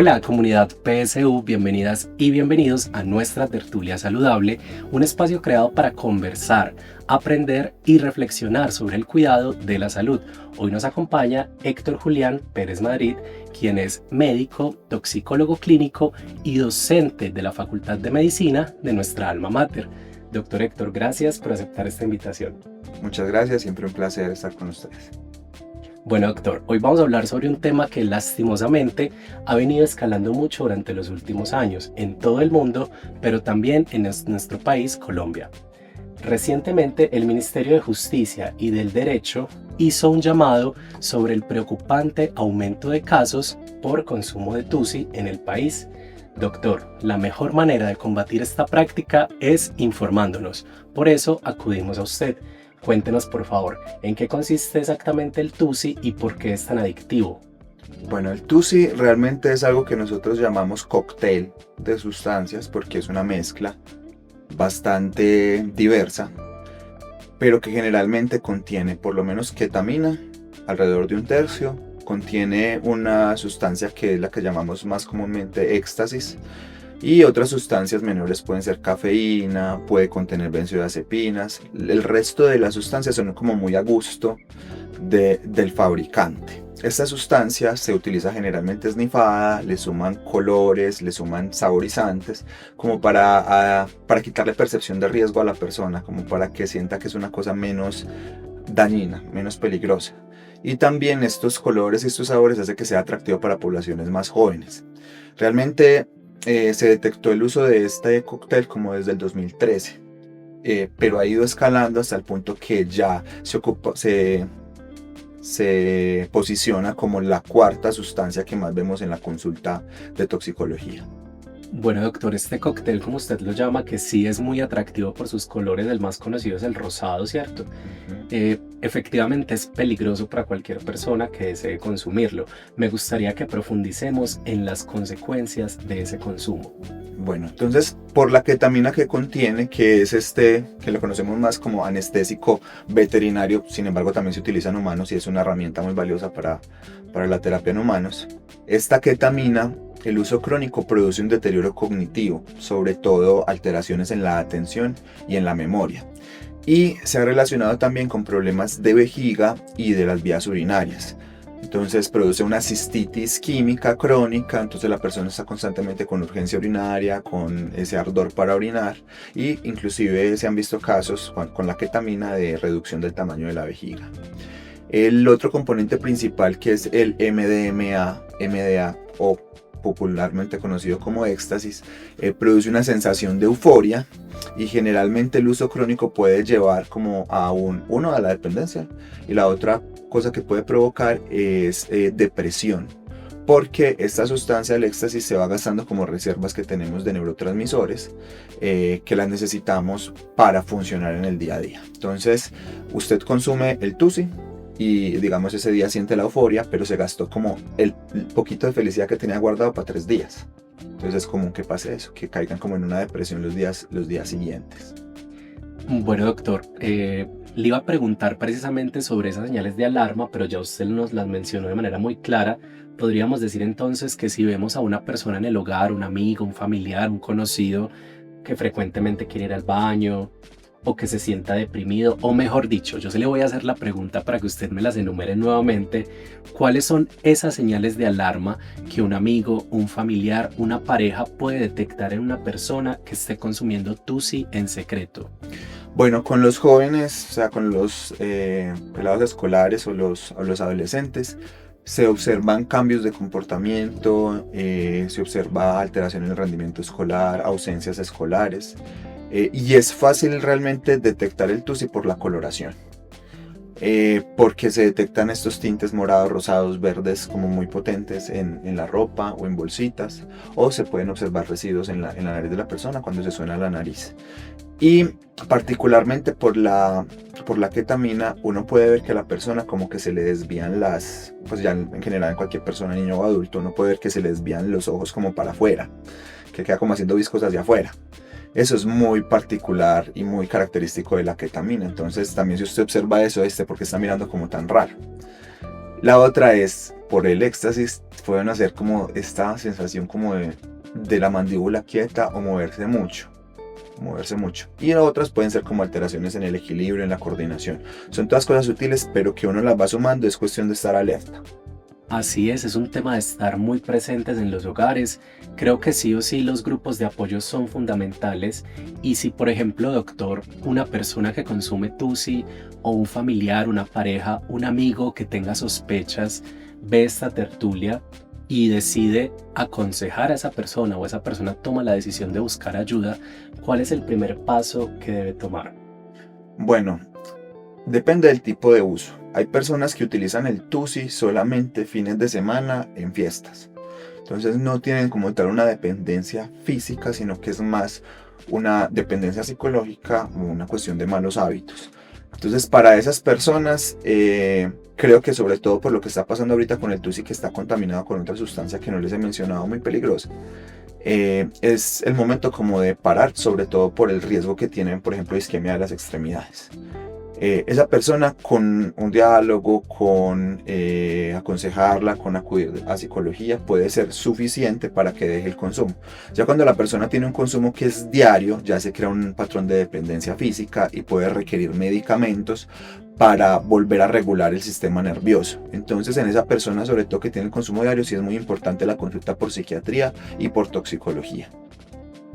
Hola comunidad PSU, bienvenidas y bienvenidos a nuestra tertulia saludable, un espacio creado para conversar, aprender y reflexionar sobre el cuidado de la salud. Hoy nos acompaña Héctor Julián Pérez Madrid, quien es médico, toxicólogo clínico y docente de la Facultad de Medicina de nuestra alma mater. Doctor Héctor, gracias por aceptar esta invitación. Muchas gracias, siempre un placer estar con ustedes. Bueno, doctor, hoy vamos a hablar sobre un tema que lastimosamente ha venido escalando mucho durante los últimos años en todo el mundo, pero también en nuestro país, Colombia. Recientemente, el Ministerio de Justicia y del Derecho hizo un llamado sobre el preocupante aumento de casos por consumo de TUSI en el país. Doctor, la mejor manera de combatir esta práctica es informándonos. Por eso acudimos a usted. Cuéntenos, por favor, ¿en qué consiste exactamente el TUSI y por qué es tan adictivo? Bueno, el TUSI realmente es algo que nosotros llamamos cóctel de sustancias porque es una mezcla bastante diversa, pero que generalmente contiene por lo menos ketamina, alrededor de un tercio, contiene una sustancia que es la que llamamos más comúnmente éxtasis, y otras sustancias menores pueden ser cafeína, puede contener benzodiazepinas. El resto de las sustancias son como muy a gusto del fabricante. Esta sustancia se utiliza generalmente snifada, le suman colores, le suman saborizantes, como para quitarle percepción de riesgo a la persona, como para que sienta que es una cosa menos dañina, menos peligrosa. Y también estos colores y estos sabores hacen que sea atractivo para poblaciones más jóvenes. Realmente se detectó el uso de este cóctel como desde el 2013, pero ha ido escalando hasta el punto que ya se posiciona como la cuarta sustancia que más vemos en la consulta de toxicología. Bueno, doctor, este cóctel, como usted lo llama, que sí es muy atractivo por sus colores, el más conocido es el rosado, ¿cierto? Efectivamente es peligroso para cualquier persona que desee consumirlo. Me gustaría que profundicemos en las consecuencias de ese consumo. Bueno, entonces, por la ketamina que contiene, que es que lo conocemos más como anestésico veterinario, sin embargo también se utiliza en humanos y es una herramienta muy valiosa para la terapia en humanos. Esta ketamina, el uso crónico produce un deterioro cognitivo, sobre todo alteraciones en la atención y en la memoria. Y se ha relacionado también con problemas de vejiga y de las vías urinarias. Entonces produce una cistitis química crónica, entonces la persona está constantemente con urgencia urinaria, con ese ardor para orinar, y inclusive se han visto casos con la ketamina de reducción del tamaño de la vejiga. El otro componente principal, que es el MDA o popularmente conocido como éxtasis, produce una sensación de euforia, y generalmente el uso crónico puede llevar como a a la dependencia, y la otra cosa que puede provocar es depresión, porque esta sustancia del éxtasis se va gastando como reservas que tenemos de neurotransmisores que las necesitamos para funcionar en el día a día. Entonces usted consume el TUSI y digamos ese día siente la euforia, pero se gastó como el poquito de felicidad que tenía guardado para 3 días. Entonces es común que pase eso, que caigan como en una depresión los días siguientes. Bueno, doctor, le iba a preguntar precisamente sobre esas señales de alarma, pero ya usted nos las mencionó de manera muy clara. Podríamos decir entonces que si vemos a una persona en el hogar, un amigo, un familiar, un conocido, que frecuentemente quiere ir al baño o que se sienta deprimido, o mejor dicho, yo se le voy a hacer la pregunta para que usted me las enumere nuevamente. ¿Cuáles son esas señales de alarma que un amigo, un familiar, una pareja puede detectar en una persona que esté consumiendo TUSI en secreto? Bueno, con los jóvenes, o sea, con los pelados escolares o los adolescentes, se observan cambios de comportamiento, se observa alteración en el rendimiento escolar, ausencias escolares, y es fácil realmente detectar el TUSI por la coloración, porque se detectan estos tintes morados, rosados, verdes como muy potentes en la ropa o en bolsitas, o se pueden observar residuos en la nariz de la persona cuando se suena la nariz. Y particularmente por la ketamina, uno puede ver que a la persona como que se le desvían pues ya en general en cualquier persona, niño o adulto, uno puede ver que se le desvían los ojos como para afuera, que queda como haciendo viscos hacia afuera. Eso es muy particular y muy característico de la ketamina. Entonces también si usted observa eso, porque está mirando como tan raro. La otra es por el éxtasis pueden hacer como esta sensación como de la mandíbula quieta o moverse mucho. Y otras pueden ser como alteraciones en el equilibrio, en la coordinación. Son todas cosas sutiles, pero que uno las va sumando, es cuestión de estar alerta. Así es un tema de estar muy presentes en los hogares. Creo que sí o sí los grupos de apoyo son fundamentales y si por ejemplo, doctor, una persona que consume TUSI o un familiar, una pareja, un amigo que tenga sospechas, ve esta tertulia y decide aconsejar a esa persona o esa persona toma la decisión de buscar ayuda, ¿cuál es el primer paso que debe tomar? Bueno, depende del tipo de uso. Hay personas que utilizan el TUSI solamente fines de semana en fiestas. Entonces no tienen como tal una dependencia física, sino que es más una dependencia psicológica o una cuestión de malos hábitos. Entonces para esas personas, creo que sobre todo por lo que está pasando ahorita con el TUSI, que está contaminado con otra sustancia que no les he mencionado, muy peligrosa, es el momento como de parar, sobre todo por el riesgo que tienen, por ejemplo, isquemia de las extremidades. Esa persona con un diálogo, con aconsejarla, con acudir a psicología, puede ser suficiente para que deje el consumo. Ya cuando la persona tiene un consumo que es diario, ya se crea un patrón de dependencia física y puede requerir medicamentos para volver a regular el sistema nervioso. Entonces en esa persona, sobre todo que tiene el consumo diario, sí es muy importante la consulta por psiquiatría y por toxicología.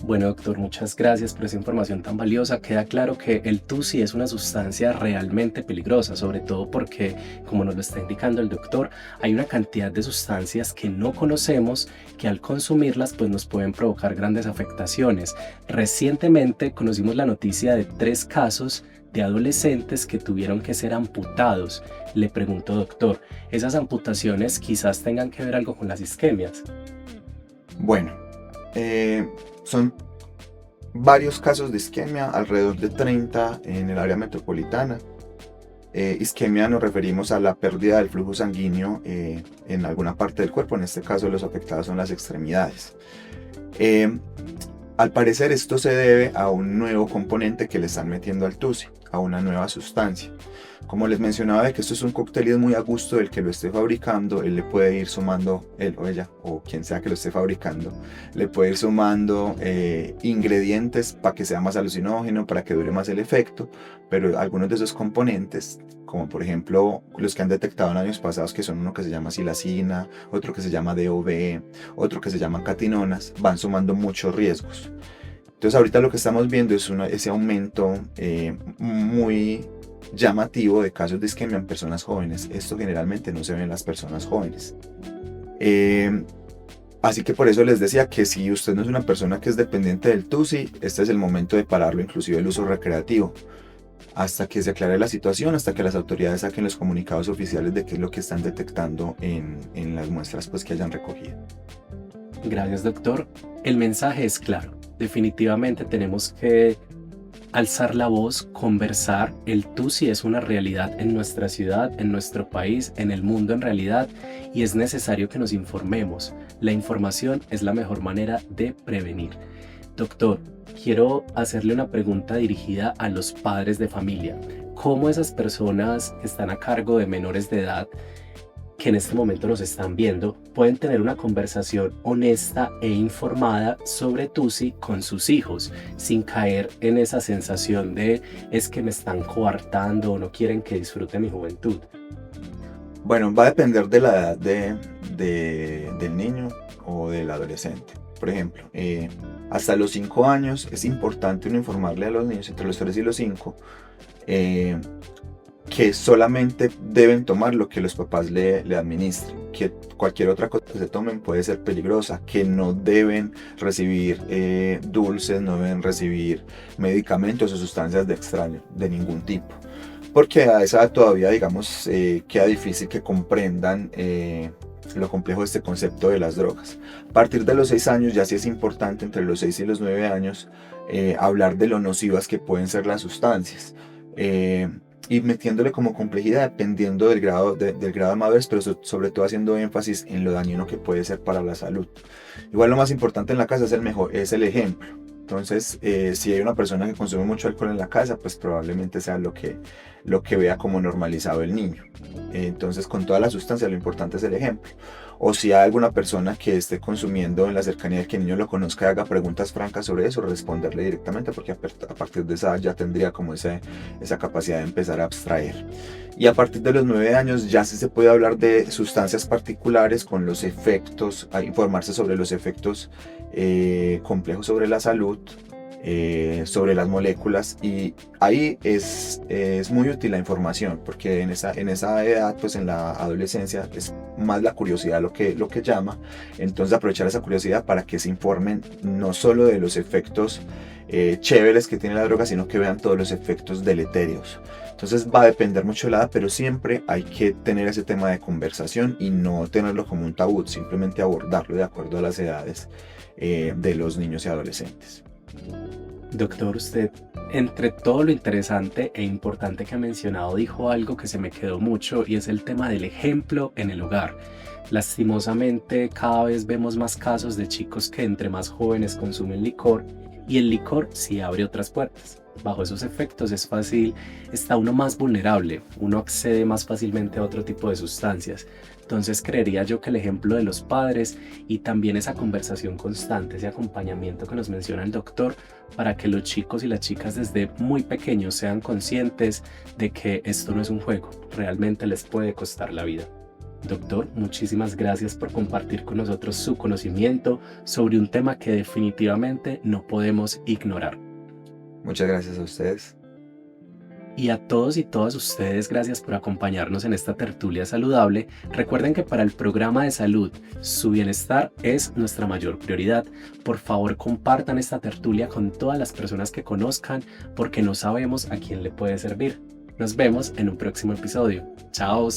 Bueno, doctor, muchas gracias por esa información tan valiosa. Queda claro que el TUSI es una sustancia realmente peligrosa, sobre todo porque, como nos lo está indicando el doctor, hay una cantidad de sustancias que no conocemos que al consumirlas pues nos pueden provocar grandes afectaciones. Recientemente conocimos la noticia de 3 casos de adolescentes que tuvieron que ser amputados. Le pregunto, doctor, ¿esas amputaciones quizás tengan que ver algo con las isquemias? Bueno, son varios casos de isquemia, alrededor de 30 en el área metropolitana. Isquemia nos referimos a la pérdida del flujo sanguíneo en alguna parte del cuerpo, en este caso los afectados son las extremidades. Al parecer esto se debe a un nuevo componente que le están metiendo al TUSI, a una nueva sustancia. Como les mencionaba, de que esto es un cóctel y es muy a gusto del que lo esté fabricando, él le puede ir sumando, él o ella, o quien sea que lo esté fabricando, le puede ir sumando ingredientes para que sea más alucinógeno, para que dure más el efecto, pero algunos de esos componentes, como por ejemplo los que han detectado en años pasados, que son uno que se llama silacina, otro que se llama DOB, otro que se llama catinonas, van sumando muchos riesgos. Entonces ahorita lo que estamos viendo es ese aumento muy llamativo de casos de isquemia en personas jóvenes. Esto generalmente no se ve en las personas jóvenes. Así que por eso les decía que si usted no es una persona que es dependiente del TUSI, este es el momento de pararlo, inclusive el uso recreativo, hasta que se aclare la situación, hasta que las autoridades saquen los comunicados oficiales de qué es lo que están detectando en las muestras pues, que hayan recogido. Gracias, doctor. El mensaje es claro. Definitivamente tenemos que alzar la voz, conversar. El TUSI es una realidad en nuestra ciudad, en nuestro país, en el mundo en realidad, y es necesario que nos informemos. La información es la mejor manera de prevenir. Doctor, quiero hacerle una pregunta dirigida a los padres de familia. ¿Cómo esas personas que están a cargo de menores de edad, que en este momento nos están viendo, pueden tener una conversación honesta e informada sobre TUSI con sus hijos, sin caer en esa sensación de es que me están coartando o no quieren que disfrute mi juventud? Bueno, va a depender de la edad del niño o del adolescente. Por ejemplo, hasta los 5 años es importante uno informarle a los niños entre los 3 y los 5 que solamente deben tomar lo que los papás le administren, que cualquier otra cosa que se tomen puede ser peligrosa, que no deben recibir dulces, no deben recibir medicamentos o sustancias de extraño de ningún tipo, porque a esa edad todavía, digamos, queda difícil que comprendan lo complejo de este concepto de las drogas. A partir de los 6 años ya sí es importante, entre los 6 y los 9 años, hablar de lo nocivas que pueden ser las sustancias. Y metiéndole como complejidad dependiendo del grado de madurez, pero sobre todo haciendo énfasis en lo dañino que puede ser para la salud. Igual lo más importante en la casa es el ejemplo. Entonces, si hay una persona que consume mucho alcohol en la casa, pues probablemente sea lo que vea como normalizado el niño. Entonces, con toda la sustancia, lo importante es el ejemplo. O si hay alguna persona que esté consumiendo en la cercanía de que el niño lo conozca y haga preguntas francas sobre eso, responderle directamente, porque a partir de esa edad ya tendría como esa capacidad de empezar a abstraer. Y a partir de los 9 años ya sí se puede hablar de sustancias particulares con los efectos, a informarse sobre los efectos complejos sobre la salud, sobre las moléculas, y ahí es muy útil la información, porque en esa edad, pues en la adolescencia, es más la curiosidad lo que llama. Entonces aprovechar esa curiosidad para que se informen no solo de los efectos chéveres que tiene la droga, sino que vean todos los efectos deleterios. Entonces va a depender mucho de la edad, pero siempre hay que tener ese tema de conversación y no tenerlo como un tabú, simplemente abordarlo de acuerdo a las edades de los niños y adolescentes. Doctor, usted, entre todo lo interesante e importante que ha mencionado, dijo algo que se me quedó mucho, y es el tema del ejemplo en el hogar. Lastimosamente, cada vez vemos más casos de chicos que entre más jóvenes consumen licor, y el licor sí abre otras puertas. Bajo esos efectos es fácil, está uno más vulnerable, uno accede más fácilmente a otro tipo de sustancias. Entonces creería yo que el ejemplo de los padres y también esa conversación constante, ese acompañamiento que nos menciona el doctor, para que los chicos y las chicas desde muy pequeños sean conscientes de que esto no es un juego, realmente les puede costar la vida. Doctor, muchísimas gracias por compartir con nosotros su conocimiento sobre un tema que definitivamente no podemos ignorar. Muchas gracias a ustedes. Y a todos y todas ustedes, gracias por acompañarnos en esta tertulia saludable. Recuerden que para el programa de salud, su bienestar es nuestra mayor prioridad. Por favor, compartan esta tertulia con todas las personas que conozcan, porque no sabemos a quién le puede servir. Nos vemos en un próximo episodio. ¡Chao!